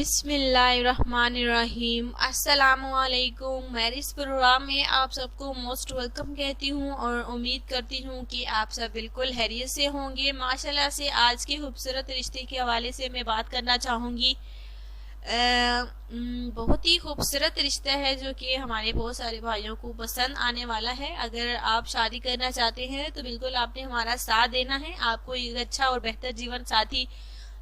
बिस्मिल्लाहिर्रहमानिर्रहीम। अस्सलामुअलैकुम। मैं इस प्रोग्राम में आप सबको मोस्ट वेलकम कहती हूँ और उम्मीद करती हूँ कि आप सब बिल्कुल खैरियत से होंगे। माशाल्लाह से आज के खूबसूरत रिश्ते के हवाले से मैं बात करना चाहूँगी। बहुत ही खूबसूरत रिश्ता है जो कि हमारे बहुत सारे भाइयों को पसंद आने वाला है। अगर आप शादी करना चाहते हैं तो बिल्कुल आपने हमारा साथ देना है। आपको एक अच्छा और बेहतर जीवन साथी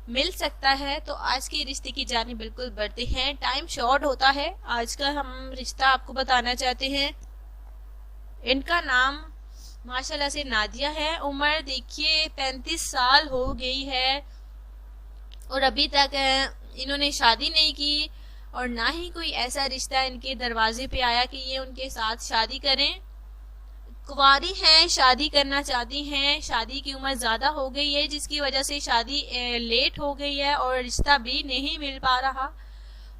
मिल सकता है। तो आज के रिश्ते की जाने बिल्कुल बढ़ते हैं, टाइम शॉर्ट होता है। आज का हम रिश्ता आपको बताना चाहते हैं। इनका नाम माशाल्लाह से नादिया है। उम्र देखिए 35 साल हो गई है और अभी तक इन्होंने शादी नहीं की और ना ही कोई ऐसा रिश्ता इनके दरवाजे पे आया कि ये उनके साथ शादी करें। कुंवारी हैं, शादी करना चाहती हैं। शादी की उम्र ज्यादा हो गई है जिसकी वजह से शादी लेट हो गई है और रिश्ता भी नहीं मिल पा रहा।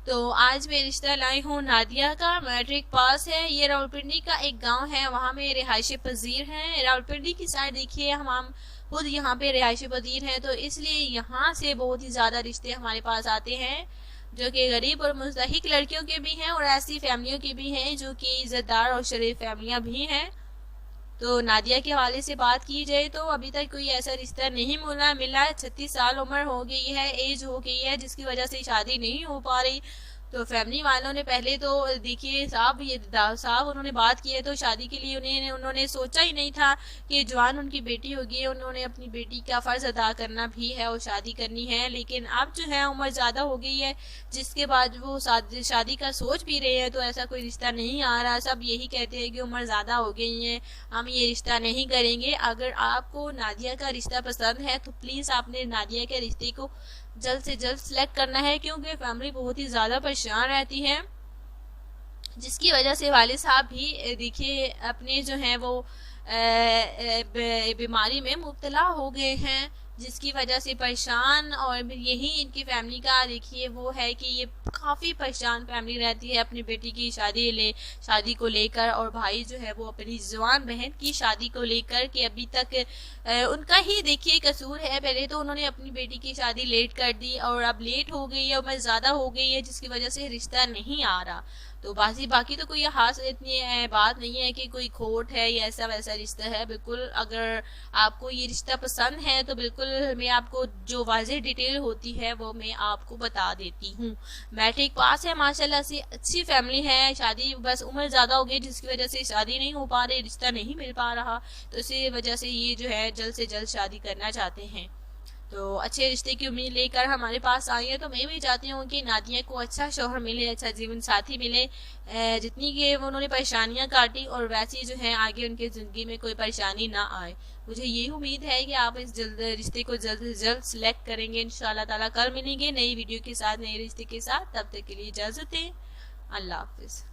तो आज मैं रिश्ता लाई हूँ नादिया का। मैट्रिक पास है। ये रावलपिंडी का एक गांव है, वहाँ में रिहायशी पजीर हैं। रावलपिंडी की साइड देखिए हम खुद यहाँ पे रिहायशी पजीर हैं, तो इसलिए यहाँ से बहुत ही ज्यादा रिश्ते हमारे पास आते हैं जो कि गरीब और मुस्तहिक लड़कियों के भी हैं और ऐसी फैमिलियों के भी हैं जो कि इज्जतदार और शरीफ फैमिलियां भी हैं। तो नादिया के हवाले से बात की जाए तो अभी तक कोई ऐसा रिश्ता नहीं मिला। 36 साल उम्र हो गई है, एज हो गई है जिसकी वजह से शादी नहीं हो पा रही। तो फैमिली वालों ने पहले तो देखिए साहब उन्होंने बात की है तो शादी के लिए उन्होंने सोचा ही नहीं था कि जवान उनकी बेटी होगी, उन्होंने अपनी बेटी का फर्ज अदा करना भी है और शादी करनी है। लेकिन अब जो है उम्र ज्यादा हो गई है जिसके बाद वो शादी का सोच भी रहे हैं तो ऐसा कोई रिश्ता नहीं आ रहा। सब यही कहते हैं कि उम्र ज्यादा हो गई है, हम ये रिश्ता नहीं करेंगे। अगर आपको नादिया का रिश्ता पसंद है तो प्लीज आपने नादिया के रिश्ते को जल्द से जल्द सिलेक्ट करना है क्योंकि फैमिली बहुत ही ज्यादा परेशान रहती है जिसकी वजह से वाले साहब भी देखिए अपने जो है वो बीमारी में मुब्तला हो गए हैं जिसकी वजह से परेशान। और यही इनकी फैमिली का देखिए वो है कि ये काफी परेशान फैमिली रहती है अपनी बेटी की शादी को लेकर। और भाई जो है वो अपनी जवान बहन की शादी को लेकर कि अभी तक उनका ही देखिए कसूर है। पहले तो उन्होंने अपनी बेटी की शादी लेट कर दी और अब लेट हो गई है, उम्र ज्यादा हो गई है जिसकी वजह से रिश्ता नहीं आ रहा। तो बाकी तो कोई खास इतनी बात नहीं है कि कोई खोट है या ऐसा वैसा रिश्ता है। बिल्कुल अगर आपको ये रिश्ता पसंद है तो बिल्कुल मैं आपको जो वाज़ेह डिटेल होती है वो मैं आपको बता देती हूँ। मैट्रिक पास है, माशाल्लाह से अच्छी फैमिली है। शादी बस उम्र ज्यादा हो गई जिसकी वजह से शादी नहीं हो पा रही, रिश्ता नहीं मिल पा रहा। तो इसी वजह से ये जो है जल्द से जल्द शादी करना चाहते हैं। तो अच्छे रिश्ते की उम्मीद लेकर हमारे पास आई है। तो मैं भी चाहती हूँ कि नादिया को अच्छा शौहर मिले, अच्छा जीवन साथी मिले। जितनी कि उन्होंने परेशानियां काटी और वैसी जो है आगे उनके जिंदगी में कोई परेशानी ना आए। मुझे ये उम्मीद है कि आप इस रिश्ते को जल्द से जल्द सिलेक्ट करेंगे इंशाल्लाह ताला। कल मिलेंगे नई वीडियो के साथ, नए रिश्ते के साथ। तब तक के लिए इजाजत दें। अल्लाह हाफिज।